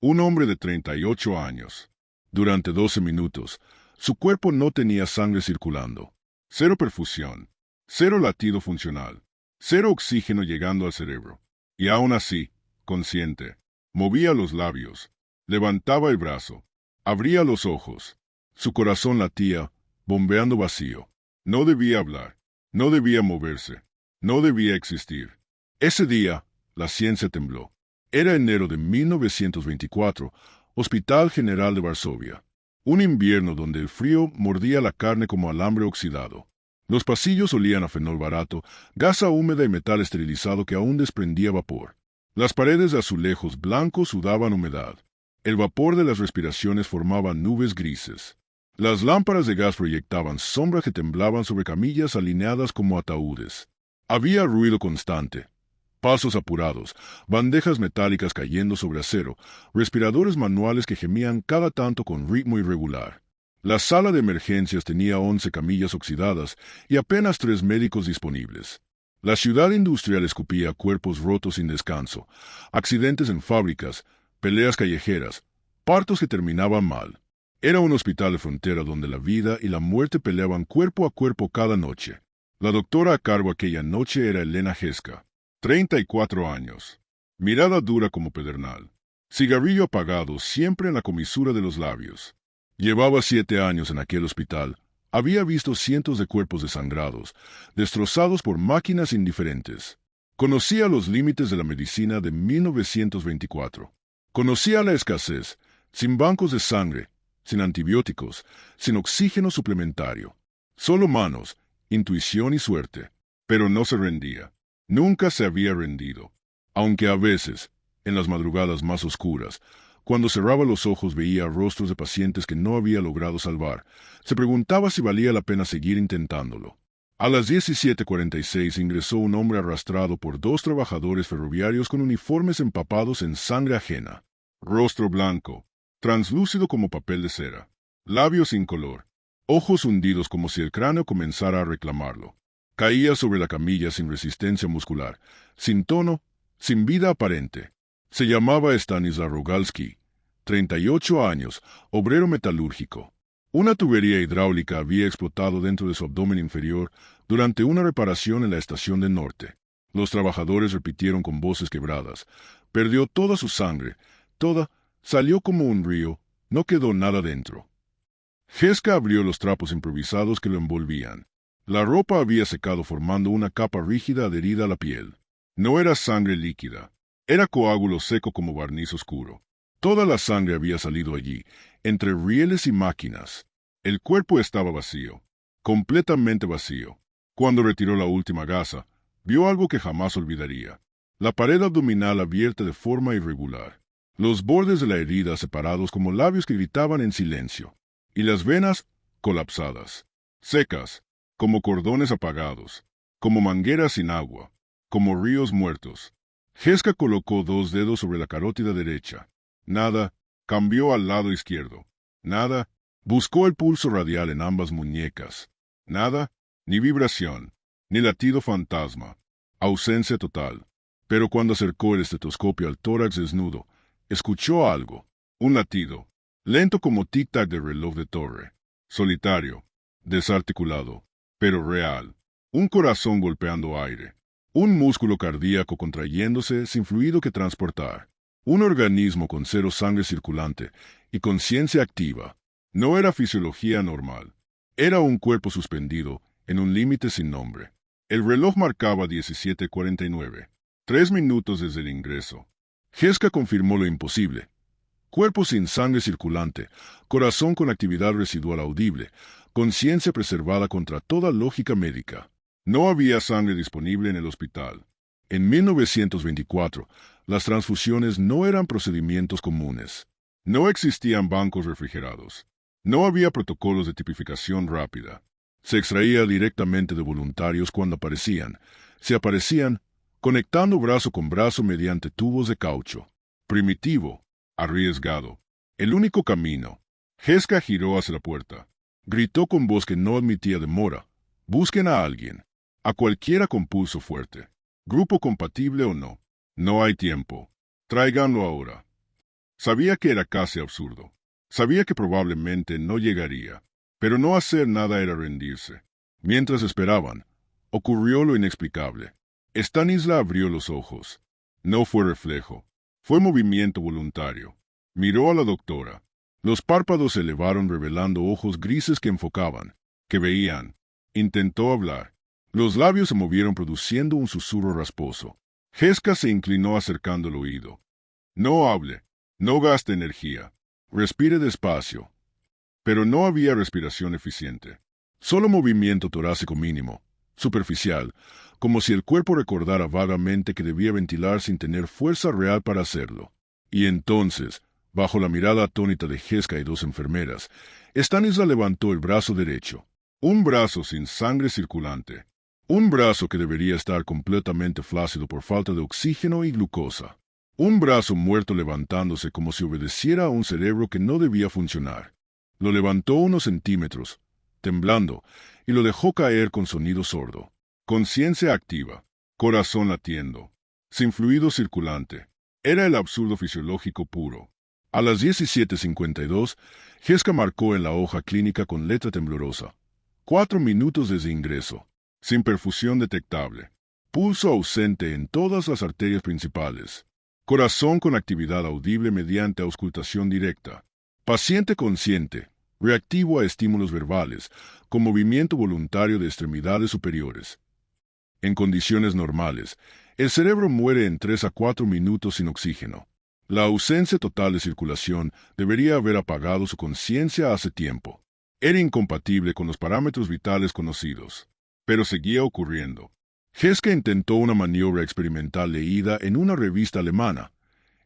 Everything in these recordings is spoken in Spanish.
Un hombre de 38 años. Durante 12 minutos, su cuerpo no tenía sangre circulando. Cero perfusión. Cero latido funcional. Cero oxígeno llegando al cerebro. Y aún así, consciente, movía los labios, levantaba el brazo, abría los ojos. Su corazón latía, bombeando vacío. No debía hablar, no debía moverse, no debía existir. Ese día, la ciencia tembló. Era enero de 1924, Hospital General de Varsovia. Un invierno donde el frío mordía la carne como alambre oxidado. Los pasillos olían a fenol barato, gasa húmeda y metal esterilizado que aún desprendía vapor. Las paredes de azulejos blancos sudaban humedad. El vapor de las respiraciones formaba nubes grises. Las lámparas de gas proyectaban sombras que temblaban sobre camillas alineadas como ataúdes. Había ruido constante. Pasos apurados, bandejas metálicas cayendo sobre acero, respiradores manuales que gemían cada tanto con ritmo irregular. La sala de emergencias tenía 11 camillas oxidadas y apenas 3 médicos disponibles. La ciudad industrial escupía cuerpos rotos sin descanso, accidentes en fábricas, peleas callejeras, partos que terminaban mal. Era un hospital de frontera donde la vida y la muerte peleaban cuerpo a cuerpo cada noche. La doctora a cargo aquella noche era Elena Heska. 34 años. Mirada dura como pedernal. Cigarrillo apagado siempre en la comisura de los labios. Llevaba 7 años en aquel hospital. Había visto cientos de cuerpos desangrados, destrozados por máquinas indiferentes. Conocía los límites de la medicina de 1924. Conocía la escasez, sin bancos de sangre, sin antibióticos, sin oxígeno suplementario. Solo manos, intuición y suerte. Pero no se rendía. Nunca se había rendido, aunque a veces, en las madrugadas más oscuras, cuando cerraba los ojos veía rostros de pacientes que no había logrado salvar, se preguntaba si valía la pena seguir intentándolo. A las 17:46 ingresó un hombre arrastrado por 2 trabajadores ferroviarios con uniformes empapados en sangre ajena. Rostro blanco, translúcido como papel de cera, labios sin color, ojos hundidos como si el cráneo comenzara a reclamarlo. Caía sobre la camilla sin resistencia muscular, sin tono, sin vida aparente. Se llamaba Stanislav Rogalski, 38 años, obrero metalúrgico. Una tubería hidráulica había explotado dentro de su abdomen inferior durante una reparación en la estación del norte. Los trabajadores repitieron con voces quebradas. Perdió toda su sangre, toda, salió como un río, no quedó nada dentro. Heska abrió los trapos improvisados que lo envolvían. La ropa había secado formando una capa rígida adherida a la piel. No era sangre líquida. Era coágulo seco como barniz oscuro. Toda la sangre había salido allí, entre rieles y máquinas. El cuerpo estaba vacío. Completamente vacío. Cuando retiró la última gasa, vio algo que jamás olvidaría. La pared abdominal abierta de forma irregular. Los bordes de la herida separados como labios que gritaban en silencio. Y las venas colapsadas. Secas. Como cordones apagados, como mangueras sin agua, como ríos muertos. Heska colocó 2 dedos sobre la carótida derecha. Nada, cambió al lado izquierdo. Nada, buscó el pulso radial en ambas muñecas. Nada, ni vibración, ni latido fantasma. Ausencia total. Pero cuando acercó el estetoscopio al tórax desnudo, escuchó algo. Un latido, lento como tic-tac de reloj de torre. Solitario, desarticulado. Pero real. Un corazón golpeando aire. Un músculo cardíaco contrayéndose sin fluido que transportar. Un organismo con cero sangre circulante y conciencia activa. No era fisiología normal. Era un cuerpo suspendido en un límite sin nombre. El reloj marcaba 17:49. 3 minutos desde el ingreso. Heska confirmó lo imposible. Cuerpo sin sangre circulante, corazón con actividad residual audible, conciencia preservada contra toda lógica médica. No había sangre disponible en el hospital. En 1924, las transfusiones no eran procedimientos comunes. No existían bancos refrigerados. No había protocolos de tipificación rápida. Se extraía directamente de voluntarios cuando aparecían. Se aparecían conectando brazo con brazo mediante tubos de caucho. Primitivo. Arriesgado. El único camino. Heska giró hacia la puerta. Gritó con voz que no admitía demora. Busquen a alguien. A cualquiera con pulso fuerte. Grupo compatible o no. No hay tiempo. Tráiganlo ahora. Sabía que era casi absurdo. Sabía que probablemente no llegaría. Pero no hacer nada era rendirse. Mientras esperaban, ocurrió lo inexplicable. Stanisla abrió los ojos. No fue reflejo. Fue movimiento voluntario. Miró a la doctora. Los párpados se elevaron revelando ojos grises que enfocaban, que veían. Intentó hablar. Los labios se movieron produciendo un susurro rasposo. Jeska se inclinó acercando el oído. No hable. No gaste energía. Respire despacio. Pero no había respiración eficiente. Solo movimiento torácico mínimo, superficial, como si el cuerpo recordara vagamente que debía ventilar sin tener fuerza real para hacerlo. Y entonces, bajo la mirada atónita de Jeska y dos enfermeras, Stanisla levantó el brazo derecho. Un brazo sin sangre circulante. Un brazo que debería estar completamente flácido por falta de oxígeno y glucosa. Un brazo muerto levantándose como si obedeciera a un cerebro que no debía funcionar. Lo levantó unos centímetros, temblando, y lo dejó caer con sonido sordo. Conciencia activa, corazón latiendo, sin fluido circulante. Era el absurdo fisiológico puro. A las 17:52, Jeska marcó en la hoja clínica con letra temblorosa. 4 minutos desde ingreso, sin perfusión detectable. Pulso ausente en todas las arterias principales. Corazón con actividad audible mediante auscultación directa. Paciente consciente, reactivo a estímulos verbales, con movimiento voluntario de extremidades superiores. En condiciones normales, el cerebro muere en 3 a 4 minutos sin oxígeno. La ausencia total de circulación debería haber apagado su conciencia hace tiempo. Era incompatible con los parámetros vitales conocidos. Pero seguía ocurriendo. Jeska intentó una maniobra experimental leída en una revista alemana.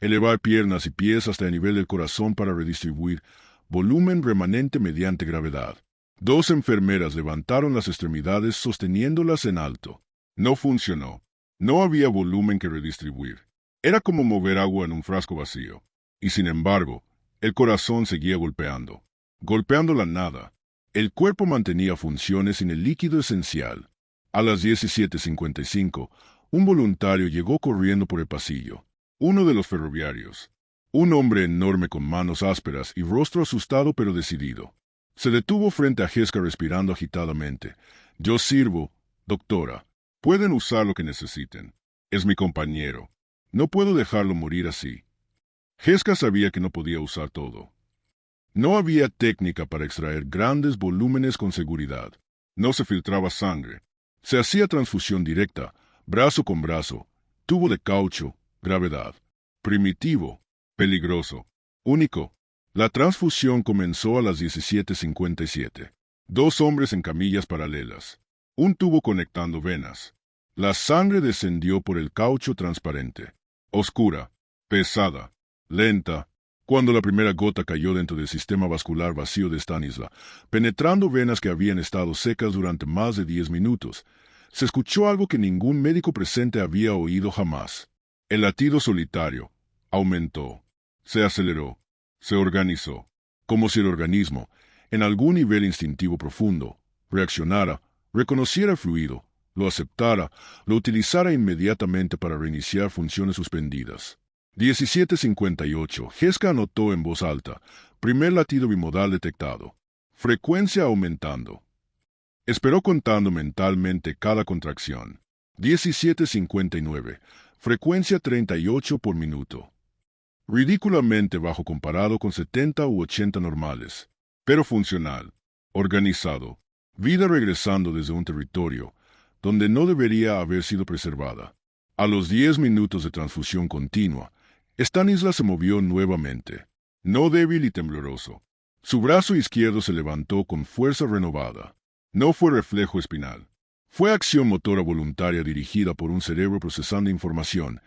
Elevar piernas y pies hasta el nivel del corazón para redistribuir volumen remanente mediante gravedad. 2 enfermeras levantaron las extremidades sosteniéndolas en alto. No funcionó. No había volumen que redistribuir. Era como mover agua en un frasco vacío. Y sin embargo, el corazón seguía golpeando. Golpeando la nada. El cuerpo mantenía funciones sin el líquido esencial. A las 17:55, un voluntario llegó corriendo por el pasillo. Uno de los ferroviarios. Un hombre enorme con manos ásperas y rostro asustado pero decidido. Se detuvo frente a Jeska respirando agitadamente. Yo sirvo, doctora. Pueden usar lo que necesiten. Es mi compañero. No puedo dejarlo morir así. Jeska sabía que no podía usar todo. No había técnica para extraer grandes volúmenes con seguridad. No se filtraba sangre. Se hacía transfusión directa, brazo con brazo, tubo de caucho, gravedad. Primitivo, peligroso, único. La transfusión comenzó a las 17:57. 2 hombres en camillas paralelas. Un tubo conectando venas. La sangre descendió por el caucho transparente. Oscura, pesada, lenta. Cuando la primera gota cayó dentro del sistema vascular vacío de Stanisla, penetrando venas que habían estado secas durante más de 10 minutos, se escuchó algo que ningún médico presente había oído jamás. El latido solitario aumentó, se aceleró, se organizó, como si el organismo, en algún nivel instintivo profundo, reaccionara, reconociera el fluido, lo aceptara, lo utilizara inmediatamente para reiniciar funciones suspendidas. 17:58. Jeska anotó en voz alta. Primer latido bimodal detectado. Frecuencia aumentando. Esperó contando mentalmente cada contracción. 17:59. Frecuencia 38 por minuto. Ridículamente bajo comparado con 70 u 80 normales. Pero funcional. Organizado. Vida regresando desde un territorio donde no debería haber sido preservada. A los 10 minutos de transfusión continua, Stanisla se movió nuevamente, no débil y tembloroso. Su brazo izquierdo se levantó con fuerza renovada. No fue reflejo espinal. Fue acción motora voluntaria dirigida por un cerebro procesando información,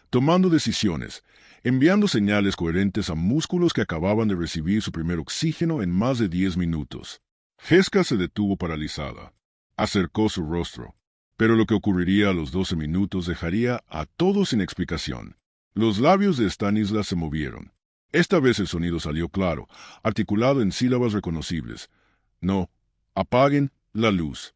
tomando decisiones, enviando señales coherentes a músculos que acababan de recibir su primer oxígeno en más de 10 minutos. Jeska se detuvo paralizada. Acercó su rostro. Pero lo que ocurriría a los 12 minutos dejaría a todos sin explicación. Los labios de Stanisla se movieron. Esta vez el sonido salió claro, articulado en sílabas reconocibles. No, apaguen la luz.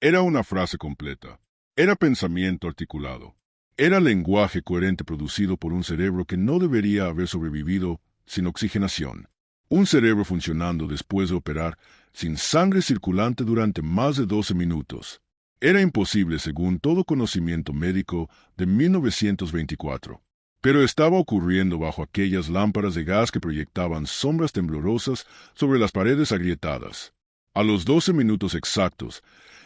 Era una frase completa. Era pensamiento articulado. Era lenguaje coherente producido por un cerebro que no debería haber sobrevivido sin oxigenación. Un cerebro funcionando después de operar sin sangre circulante durante más de 12 minutos. Era imposible según todo conocimiento médico de 1924. Pero estaba ocurriendo bajo aquellas lámparas de gas que proyectaban sombras temblorosas sobre las paredes agrietadas. A los 12 minutos exactos,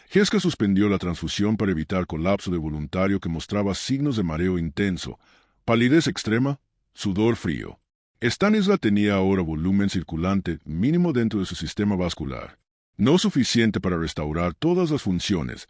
Heska suspendió la transfusión para evitar colapso de voluntario que mostraba signos de mareo intenso, palidez extrema, sudor frío. Stanisla tenía ahora volumen circulante mínimo dentro de su sistema vascular. No suficiente para restaurar todas las funciones,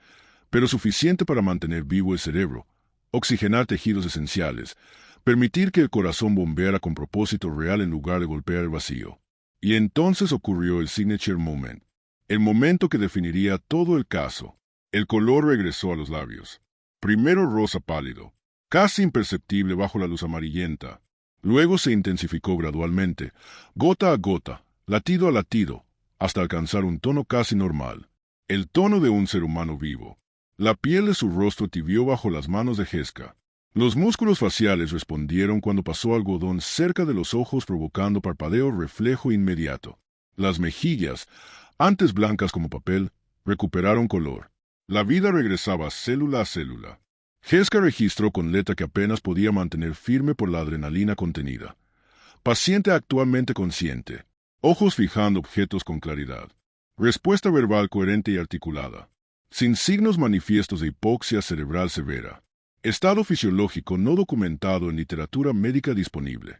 pero suficiente para mantener vivo el cerebro, oxigenar tejidos esenciales, permitir que el corazón bombeara con propósito real en lugar de golpear el vacío. Y entonces ocurrió el signature moment, el momento que definiría todo el caso. El color regresó a los labios. Primero rosa pálido, casi imperceptible bajo la luz amarillenta. Luego se intensificó gradualmente, gota a gota, latido a latido, hasta alcanzar un tono casi normal. El tono de un ser humano vivo. La piel de su rostro tibió bajo las manos de Heska. Los músculos faciales respondieron cuando pasó algodón cerca de los ojos provocando parpadeo reflejo inmediato. Las mejillas, antes blancas como papel, recuperaron color. La vida regresaba célula a célula. Heska registró con letra que apenas podía mantener firme por la adrenalina contenida. Paciente actualmente consciente. Ojos fijando objetos con claridad. Respuesta verbal coherente y articulada. Sin signos manifiestos de hipoxia cerebral severa. Estado fisiológico no documentado en literatura médica disponible.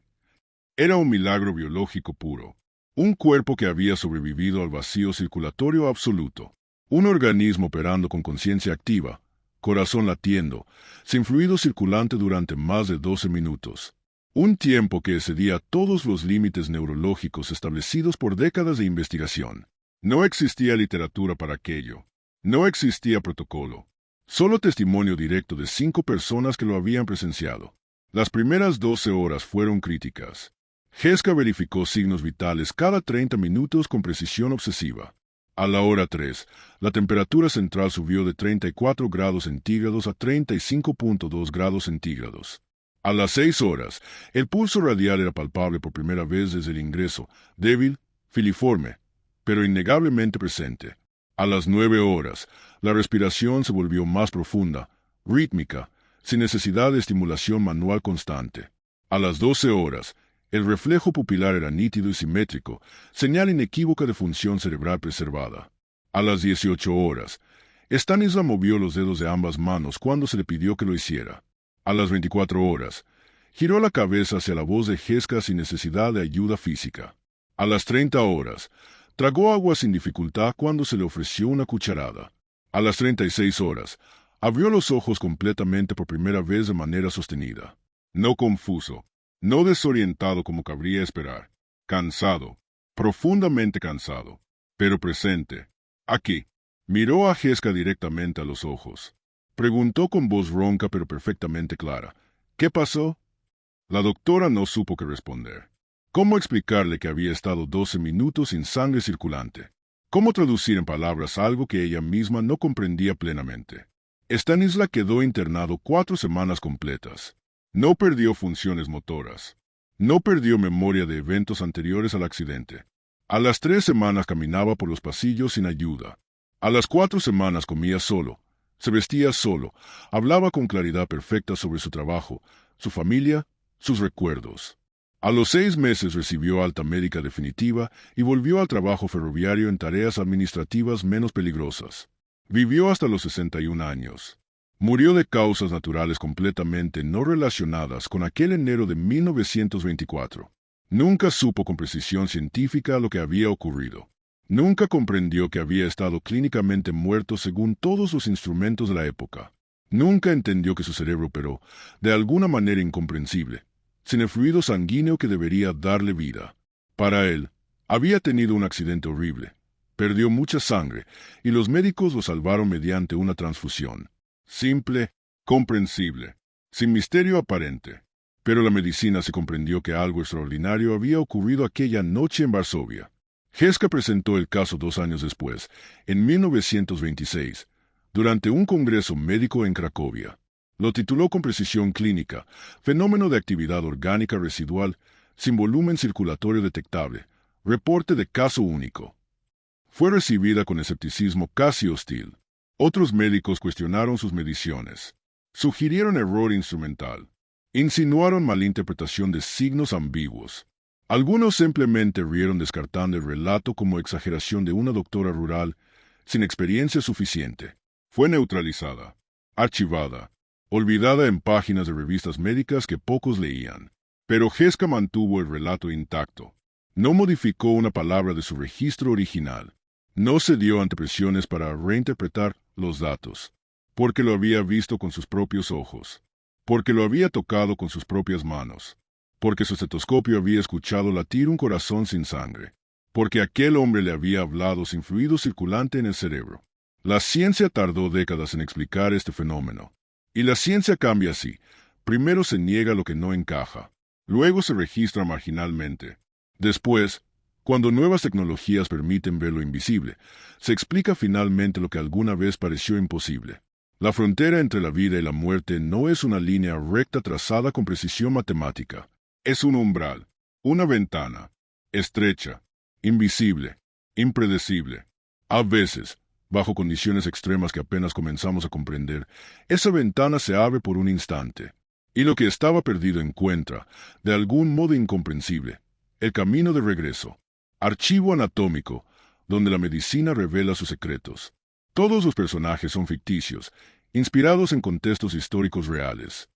Era un milagro biológico puro. Un cuerpo que había sobrevivido al vacío circulatorio absoluto. Un organismo operando con conciencia activa, corazón latiendo, sin fluido circulante durante más de 12 minutos. Un tiempo que excedía todos los límites neurológicos establecidos por décadas de investigación. No existía literatura para aquello. No existía protocolo. Solo testimonio directo de 5 personas que lo habían presenciado. Las primeras 12 horas fueron críticas. Heska verificó signos vitales cada 30 minutos con precisión obsesiva. A la hora 3, la temperatura central subió de 34 grados centígrados a 35.2 grados centígrados. A las 6 horas, el pulso radial era palpable por primera vez desde el ingreso, débil, filiforme, pero innegablemente presente. A las 9 horas, la respiración se volvió más profunda, rítmica, sin necesidad de estimulación manual constante. A las 12 horas, el reflejo pupilar era nítido y simétrico, señal inequívoca de función cerebral preservada. A las 18 horas, Stanisla movió los dedos de ambas manos cuando se le pidió que lo hiciera. A las 24 horas, giró la cabeza hacia la voz de Heska sin necesidad de ayuda física. A las 30 horas, tragó agua sin dificultad cuando se le ofreció una cucharada. A las 36 horas, abrió los ojos completamente por primera vez de manera sostenida. No confuso. No desorientado como cabría esperar, cansado, profundamente cansado, pero presente. Aquí. Miró a Heska directamente a los ojos. Preguntó con voz ronca pero perfectamente clara. ¿Qué pasó? La doctora no supo qué responder. ¿Cómo explicarle que había estado 12 minutos sin sangre circulante? ¿Cómo traducir en palabras algo que ella misma no comprendía plenamente? Stanisla quedó internado 4 semanas completas. No perdió funciones motoras. No perdió memoria de eventos anteriores al accidente. A las 3 semanas caminaba por los pasillos sin ayuda. A las 4 semanas comía solo, se vestía solo, hablaba con claridad perfecta sobre su trabajo, su familia, sus recuerdos. A los 6 meses recibió alta médica definitiva y volvió al trabajo ferroviario en tareas administrativas menos peligrosas. Vivió hasta los 61 años. Murió de causas naturales completamente no relacionadas con aquel enero de 1924. Nunca supo con precisión científica lo que había ocurrido. Nunca comprendió que había estado clínicamente muerto según todos los instrumentos de la época. Nunca entendió que su cerebro operó, de alguna manera incomprensible, sin el fluido sanguíneo que debería darle vida. Para él, había tenido un accidente horrible. Perdió mucha sangre, y los médicos lo salvaron mediante una transfusión. Simple, comprensible, sin misterio aparente. Pero la medicina se comprendió que algo extraordinario había ocurrido aquella noche en Varsovia. Heska presentó el caso 2 años después, en 1926, durante un congreso médico en Cracovia. Lo tituló con precisión clínica, Fenómeno de actividad orgánica residual, sin volumen circulatorio detectable, reporte de caso único. Fue recibida con escepticismo casi hostil. Otros médicos cuestionaron sus mediciones. Sugirieron error instrumental. Insinuaron malinterpretación de signos ambiguos. Algunos simplemente rieron descartando el relato como exageración de una doctora rural sin experiencia suficiente. Fue neutralizada, archivada, olvidada en páginas de revistas médicas que pocos leían. Pero Gesca mantuvo el relato intacto. No modificó una palabra de su registro original. No cedió ante presiones para reinterpretar los datos, porque lo había visto con sus propios ojos, porque lo había tocado con sus propias manos, porque su estetoscopio había escuchado latir un corazón sin sangre, porque aquel hombre le había hablado sin fluido circulante en el cerebro. La ciencia tardó décadas en explicar este fenómeno. Y la ciencia cambia así. Primero se niega lo que no encaja, luego se registra marginalmente. Después, cuando nuevas tecnologías permiten ver lo invisible, se explica finalmente lo que alguna vez pareció imposible. La frontera entre la vida y la muerte no es una línea recta trazada con precisión matemática. Es un umbral, una ventana, estrecha, invisible, impredecible. A veces, bajo condiciones extremas que apenas comenzamos a comprender, esa ventana se abre por un instante, y lo que estaba perdido encuentra, de algún modo incomprensible, el camino de regreso. Archivo anatómico, donde la medicina revela sus secretos. Todos los personajes son ficticios, inspirados en contextos históricos reales.